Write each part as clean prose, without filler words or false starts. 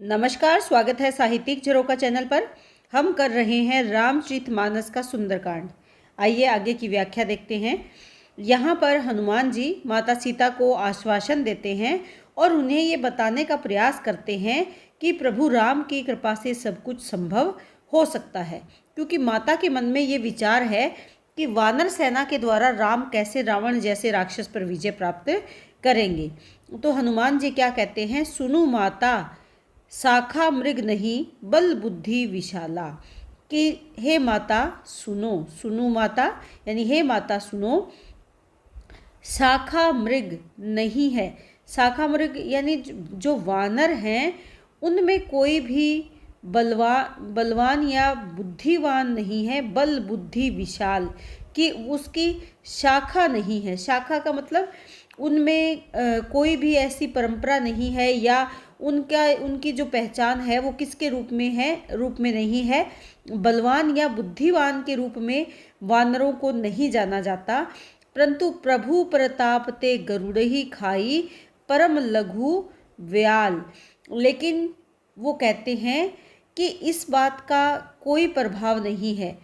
नमस्कार, स्वागत है साहित्यिक झरोका चैनल पर। हम कर रहे हैं रामचरितमानस का सुंदरकांड। आइए आगे की व्याख्या देखते हैं। यहाँ पर हनुमान जी माता सीता को आश्वासन देते हैं और उन्हें ये बताने का प्रयास करते हैं कि प्रभु राम की कृपा से सब कुछ संभव हो सकता है, क्योंकि माता के मन में ये विचार है कि वानर सेना के द्वारा राम कैसे रावण जैसे राक्षस पर विजय प्राप्त करेंगे। तो हनुमान जी क्या कहते हैं, सुनु माता शाखा मृग नहीं बल बुद्धि विशाला, कि हे माता सुनो, सुनो माता यानी हे माता सुनो, शाखा मृग नहीं है। शाखा मृग यानी जो वानर हैं उनमें कोई भी बलवान या बुद्धिवान नहीं है। बल बुद्धि विशाल, कि उसकी शाखा नहीं है। शाखा का मतलब उनमें कोई भी ऐसी परंपरा नहीं है, या उनकी जो पहचान है वो किसके रूप में है, रूप में नहीं है। बलवान या बुद्धिवान के रूप में वानरों को नहीं जाना जाता, परंतु प्रभु प्रताप ते गरुड़ ही खाई परम लघु व्याल। लेकिन वो कहते हैं कि इस बात का कोई प्रभाव नहीं है।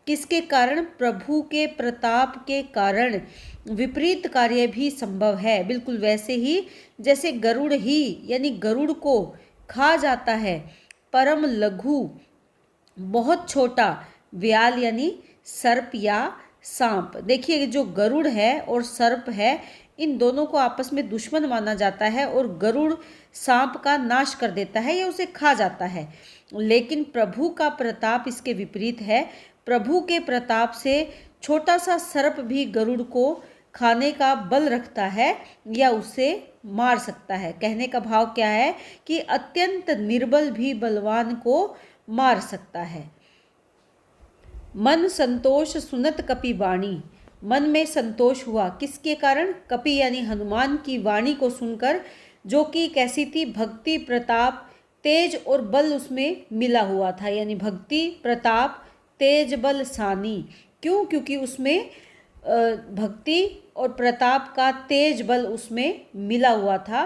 किसके कारण? प्रभु के प्रताप के कारण विपरीत कार्य भी संभव है। बिल्कुल वैसे ही जैसे गरुड़ ही यानी गरुड़ को खा जाता है, परम लघु बहुत छोटा, व्याल यानी सर्प या सांप। देखिए, जो गरुड़ है और सर्प है, इन दोनों को आपस में दुश्मन माना जाता है और गरुड़ सांप का नाश कर देता है या उसे खा जाता है। लेकिन प्रभु का प्रताप इसके विपरीत है। प्रभु के प्रताप से छोटा सा सर्प भी गरुड़ को खाने का बल रखता है या उसे मार सकता है। कहने का भाव क्या है कि अत्यंत निर्बल भी बलवान को मार सकता है। मन संतोष सुनत कपि वाणी, मन में संतोष हुआ किसके कारण? कपि यानी हनुमान की वाणी को सुनकर, जो कि कैसी थी? भक्ति प्रताप तेज और बल उसमें मिला हुआ था, यानी भक्ति प्रताप तेज बल सानी। क्यों? क्योंकि उसमें भक्ति और प्रताप का तेज बल उसमें मिला हुआ था।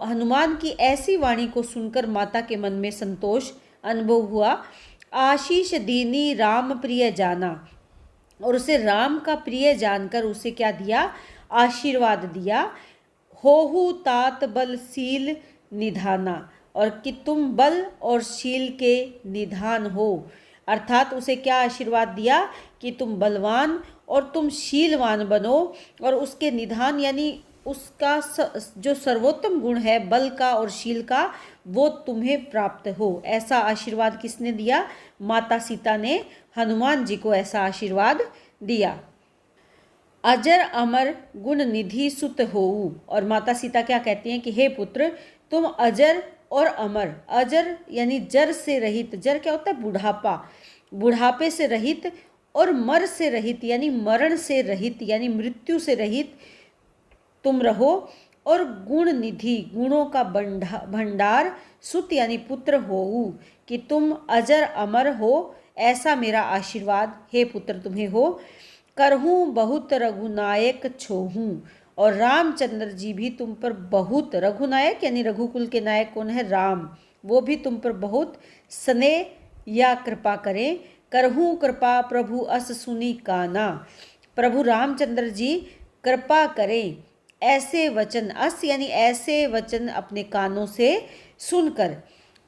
हनुमान की ऐसी वाणी को सुनकर माता के मन में संतोष अनुभव हुआ। आशीष दीनी राम प्रिय जाना, और उसे राम का प्रिय जानकर उसे क्या दिया? आशीर्वाद दिया। होहु तात बल शील निधाना, और कि तुम बल और शील के निधान हो। अर्थात उसे क्या आशीर्वाद दिया कि तुम बलवान और तुम शीलवान बनो, और उसके निधान यानी उसका जो सर्वोत्तम गुण है बल का और शील का, वो तुम्हें प्राप्त हो। ऐसा आशीर्वाद किसने दिया? माता सीता ने हनुमान जी को ऐसा आशीर्वाद दिया। अजर अमर गुण निधि सुत होऊ, और माता सीता क्या कहती हैं कि हे पुत्र, तुम अजर और अमर, अजर यानी जर से रहित, जर क्या होता है? बुढ़ापा, बुढ़ापे से रहित, और मर से रहित यानी मरण से रहित यानी मृत्यु से रहित तुम रहो, और गुण निधि गुणों का भंडार, सुत यानी पुत्र होऊ, कि तुम अजर अमर हो, ऐसा मेरा आशीर्वाद हे पुत्र तुम्हें हो। करहूँ बहुत रघुनायक छोहूँ, और रामचंद्र जी भी तुम पर बहुत, रघुनायक यानी रघुकुल के नायक कौन है? राम, वो भी तुम पर बहुत स्नेह या कृपा करें। करहूँ कृपा प्रभु अस सुनी काना, प्रभु रामचंद्र जी कृपा करें ऐसे वचन, अस यानी ऐसे वचन अपने कानों से सुनकर।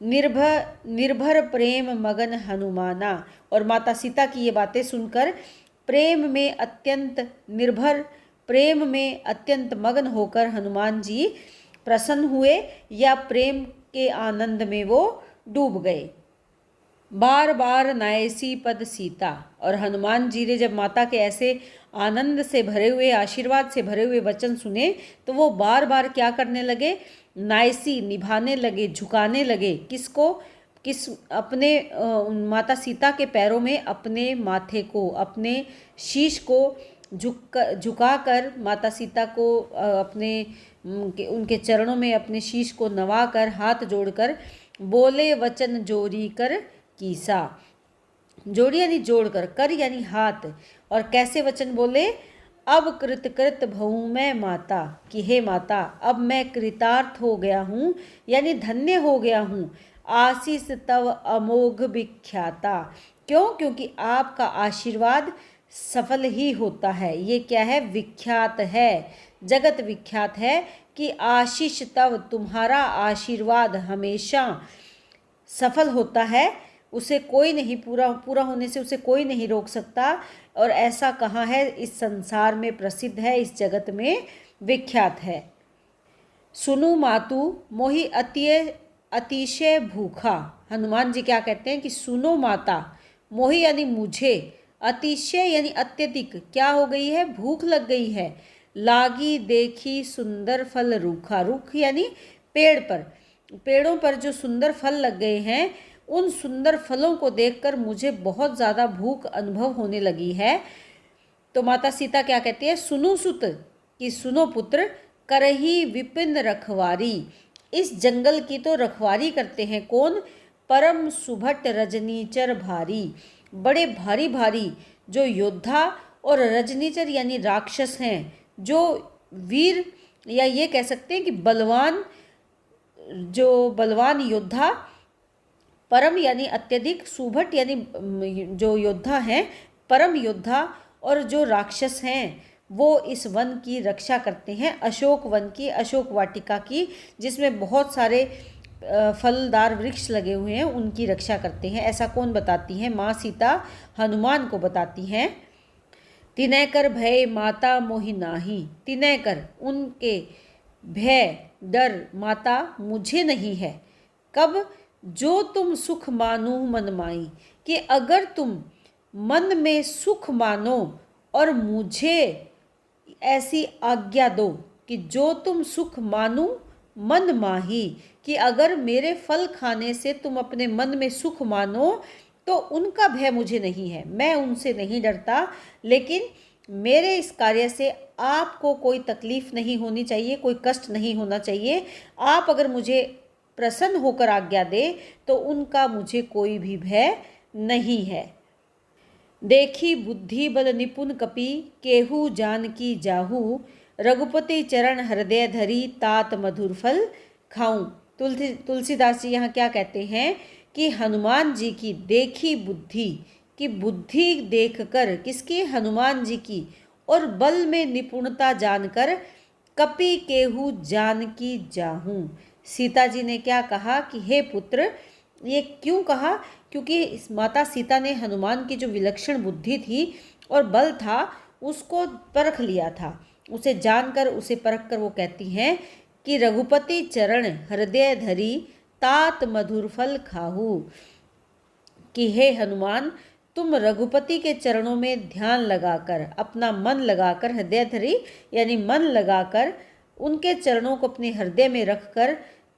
निर्भर प्रेम मगन हनुमाना, और माता सीता की ये बातें सुनकर प्रेम में अत्यंत निर्भर, प्रेम में अत्यंत मगन होकर हनुमान जी प्रसन्न हुए, या प्रेम के आनंद में वो डूब गए। बार बार नायसी पद सीता, और हनुमान जी ने जब माता के ऐसे आनंद से भरे हुए, आशीर्वाद से भरे हुए वचन सुने, तो वो बार बार क्या करने लगे? नायसी निभाने लगे, झुकाने लगे। किसको? अपने माता सीता के पैरों में अपने माथे को, अपने शीश को झुकाकर माता सीता को अपने उनके चरणों में अपने शीश को नवाकर, हाथ जोड़कर बोले वचन जोड़ी कर कीसा। जोड़ी यानी जोड़कर, कर यानी हाथ, और कैसे वचन बोले? अब कृत भऊ मैं माता, कि हे माता अब मैं कृतार्थ हो गया हूँ, यानी धन्य हो गया हूँ। आशीष तव अमोघ विख्याता, क्यों? क्योंकि आपका आशीर्वाद सफल ही होता है। ये क्या है? विख्यात है, जगत विख्यात है कि आशीष तव, तुम्हारा आशीर्वाद हमेशा सफल होता है, उसे कोई नहीं, पूरा होने से उसे कोई नहीं रोक सकता। और ऐसा कहाँ है? इस संसार में प्रसिद्ध है, इस जगत में विख्यात है। सुनु मातु मोहि अतिशय भूखा। हनुमान जी क्या कहते हैं कि सुनो माता, मोहि यानी मुझे, अतिशय यानी अत्यधिक क्या हो गई है? भूख लग गई है। लागी देखी सुंदर फल रूखा, रूख यानी पेड़ पर, पेड़ों पर जो सुंदर फल लग गए हैं, उन सुंदर फलों को देखकर मुझे बहुत ज़्यादा भूख अनुभव होने लगी है। तो माता सीता क्या कहती है? सुनो सुत, कि सुनो पुत्र, करही विपिन रखवारी, इस जंगल की तो रखवारी करते हैं कौन? परम सुभट रजनीचर भारी, बड़े भारी भारी जो योद्धा और रजनीचर यानी राक्षस हैं, जो वीर या ये कह सकते हैं कि बलवान, जो बलवान योद्धा, परम यानी अत्यधिक, सुभट यानी जो योद्धा हैं, परम योद्धा, और जो राक्षस हैं वो इस वन की रक्षा करते हैं, अशोक वन की, अशोक वाटिका की, जिसमें बहुत सारे फलदार वृक्ष लगे हुए हैं, उनकी रक्षा करते हैं। ऐसा कौन बताती हैं? माँ सीता हनुमान को बताती हैं। तिनय कर भय माता मोहि नाही, तिनय कर उनके भय डर माता मुझे नहीं है। कब? जो तुम सुख मानो मन माई, कि अगर तुम मन में सुख मानो और मुझे ऐसी आज्ञा दो कि जो तुम सुख मानो मन माही, कि अगर मेरे फल खाने से तुम अपने मन में सुख मानो तो उनका भय मुझे नहीं है, मैं उनसे नहीं डरता। लेकिन मेरे इस कार्य से आपको कोई तकलीफ नहीं होनी चाहिए, कोई कष्ट नहीं होना चाहिए। आप अगर मुझे प्रसन्न होकर आज्ञा दे तो उनका मुझे कोई भी भय नहीं है। देखी बुद्धि बल निपुण कपि, केहू जानकी जाहू, रघुपति चरण हृदय धरी, तात मधुर फल खाऊं। तुलसीदास जी यहाँ क्या कहते हैं कि हनुमान जी की देखी बुद्धि, कि बुद्धि देखकर, किसकी? हनुमान जी की, और बल में निपुणता जानकर, कपि केहू जानकी जाहूं। सीता जी ने क्या कहा कि हे पुत्र, ये क्यों कहा? क्योंकि माता सीता ने हनुमान की जो विलक्षण बुद्धि थी और बल था उसको परख लिया था, उसे जानकर, उसे परख कर वो कहती हैं कि रघुपति चरण हृदय धरी, तात मधुर फल खाहू, कि हे हनुमान तुम रघुपति के चरणों में ध्यान लगाकर, अपना मन लगाकर, हृदय धरी यानी मन लगाकर, उनके चरणों को अपने हृदय में रखकर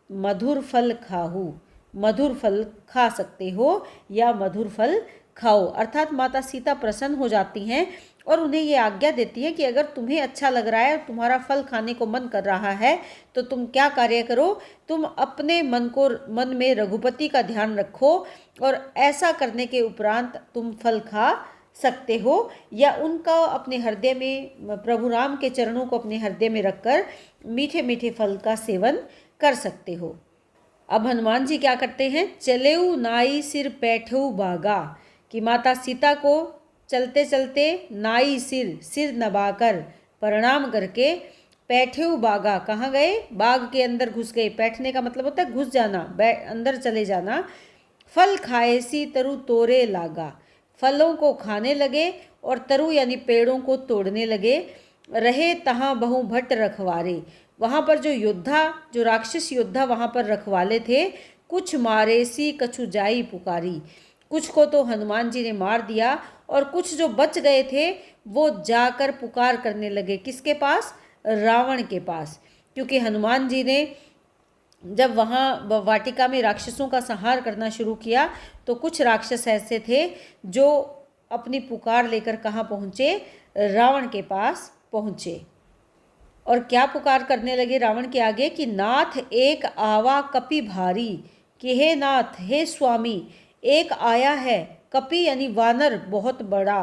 मधुर फल खाहू, मधुर फल खा सकते हो या मधुर फल खाओ। अर्थात माता सीता प्रसन्न हो जाती हैं और उन्हें ये आज्ञा देती है कि अगर तुम्हें अच्छा लग रहा है, तुम्हारा फल खाने को मन कर रहा है, तो तुम क्या कार्य करो? तुम अपने मन में रघुपति का ध्यान रखो और ऐसा करने के उपरांत तुम फल खा सकते हो, या उनका अपने हृदय में, प्रभु राम के चरणों को अपने हृदय में रखकर मीठे मीठे फल का सेवन कर सकते हो। अब हनुमान जी क्या करते हैं? चलेऊ नाई सिर पैठऊ बागा, कि माता सीता को चलते चलते नाई सिर नवाकर, प्रणाम करके, पैठऊ बागा, कहाँ गए? बाग के अंदर घुस गए। बैठने का मतलब होता है घुस जाना, अंदर चले जाना। फल खाए सी तरु तोरे लागा, फलों को खाने लगे और तरु यानी पेड़ों को तोड़ने लगे। रहे तहाँ बहु भट्ट रखवारे, वहाँ पर जो योद्धा, जो राक्षस योद्धा वहाँ पर रखवाले थे, कुछ मारे सी कछु जाई पुकारी, कुछ को तो हनुमान जी ने मार दिया और कुछ जो बच गए थे वो जाकर पुकार करने लगे। किसके पास? रावण के पास। क्योंकि हनुमान जी ने जब वहाँ वाटिका में राक्षसों का संहार करना शुरू किया तो कुछ राक्षस ऐसे थे जो अपनी पुकार लेकर कहाँ पहुँचे? रावण के पास पहुँचे। और क्या पुकार करने लगे रावण के आगे? कि नाथ एक आवा कपि भारी, कि हे नाथ, हे स्वामी, एक आया है, कपि यानी वानर बहुत बड़ा,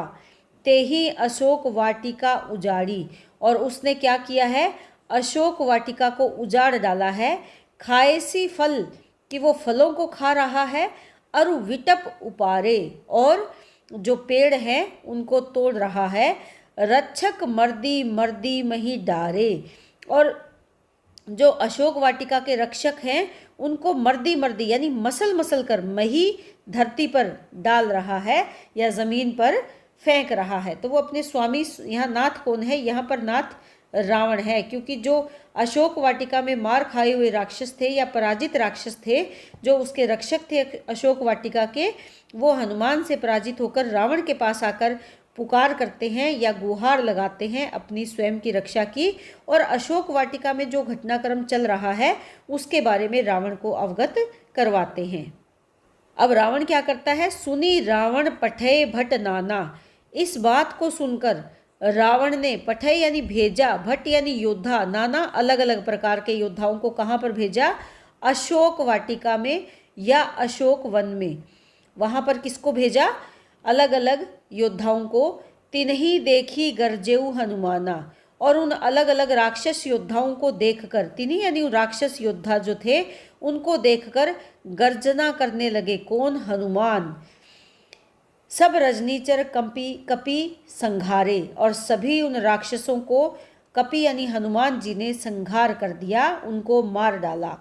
ते ही अशोक वाटिका उजाड़ी। और उसने क्या किया है, अशोक वाटिका को उजाड़ डाला है। खाएसी फल, कि वो फलों को खा रहा है। अरु विटप उपारे, और जो पेड़ हैं उनको तोड़ रहा है। रक्षक मर्दी मर्दी मही डारे, और जो अशोक वाटिका के रक्षक हैं उनको मर्दी मर्दी यानी मसल मसल कर मही धरती पर डाल रहा है या ज़मीन पर फेंक रहा है। तो वो अपने स्वामी, यहाँ नाथ कौन है, यहाँ पर नाथ रावण है, क्योंकि जो अशोक वाटिका में मार खाए हुए राक्षस थे या पराजित राक्षस थे, जो उसके रक्षक थे अशोक वाटिका के, वो हनुमान से पराजित होकर रावण के पास आकर पुकार करते हैं या गुहार लगाते हैं अपनी स्वयं की रक्षा की, और अशोक वाटिका में जो घटनाक्रम चल रहा है उसके बारे में रावण को अवगत करवाते हैं। अब रावण क्या करता है, सुनी रावण पठय भट नाना। इस बात को सुनकर रावण ने, पठय यानी भेजा, भट यानी योद्धा, नाना अलग अलग प्रकार के योद्धाओं को कहाँ पर भेजा, अशोक वाटिका में या अशोक वन में। वहाँ पर किसको भेजा, अलग अलग योद्धाओं को। तिन्ही देखी गरजेऊ हनुमाना, और उन अलग अलग राक्षस योद्धाओं को देखकर, तिन्ही यानी राक्षस योद्धा जो थे उनको देखकर गर्जना करने लगे। कौन, हनुमान। सब रजनीचर कपि संघारे, और सभी उन राक्षसों को कपि यानी हनुमान जी ने संघार कर दिया, उनको मार डाला।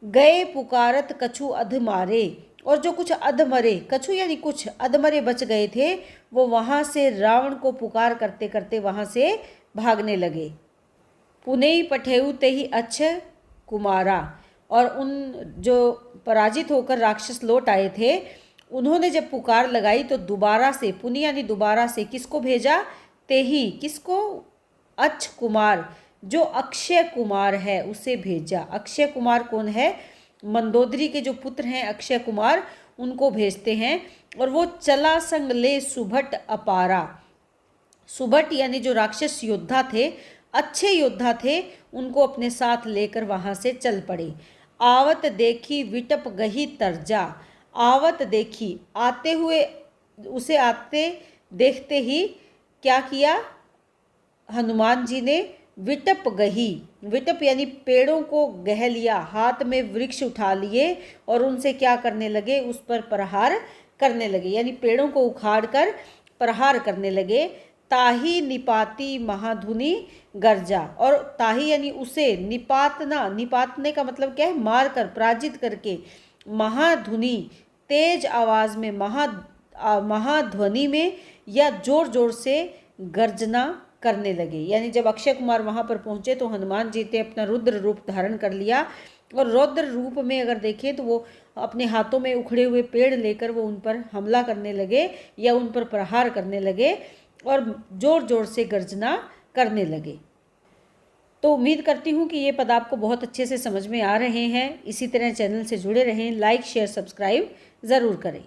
गए पुकारत कछु अध मारे, और जो कुछ अधमरे, कछु यानी कुछ, अधमरे बच गए थे वो वहाँ से रावण को पुकार करते करते वहाँ से भागने लगे। पुनई पठेऊ ते ही अच्छ कुमारा, और उन जो पराजित होकर राक्षस लौट आए थे उन्होंने जब पुकार लगाई तो दोबारा से, पुनि यानी दोबारा से, किसको भेजा, ते ही, किसको, अच्छ कुमार, जो अक्षय कुमार है उसे भेजा। अक्षय कुमार कौन है, मंदोदरी के जो पुत्र हैं अक्षय कुमार, उनको भेजते हैं। और वो चला संग ले सुभट अपारा, सुभट यानी जो राक्षस योद्धा थे, अच्छे योद्धा थे, उनको अपने साथ लेकर वहाँ से चल पड़े। आवत देखी विटप गही तरजा, आवत देखी, आते हुए, उसे आते देखते ही क्या किया हनुमान जी ने, विटप गही, विटप यानी पेड़ों को गह लिया, हाथ में वृक्ष उठा लिए और उनसे क्या करने लगे, उस पर प्रहार करने लगे, यानी पेड़ों को उखाड़ कर प्रहार करने लगे। ताही निपाती महाधुनी गर्जा, और ताही यानी उसे, निपातना, निपातने का मतलब क्या है, मार कर, पराजित करके, महाधुनी तेज आवाज में, महाध्वनि में या जोर जोर से गर्जना करने लगे। यानी जब अक्षय कुमार वहाँ पर पहुँचे तो हनुमान जी ने अपना रुद्र रूप धारण कर लिया, और रौद्र रूप में अगर देखें तो वो अपने हाथों में उखड़े हुए पेड़ लेकर वो उन पर हमला करने लगे या उन पर प्रहार करने लगे और जोर जोर से गर्जना करने लगे। तो उम्मीद करती हूँ कि ये पद आपको बहुत अच्छे से समझ में आ रहे हैं। इसी तरह चैनल से जुड़े रहें, लाइक शेयर सब्सक्राइब ज़रूर करें।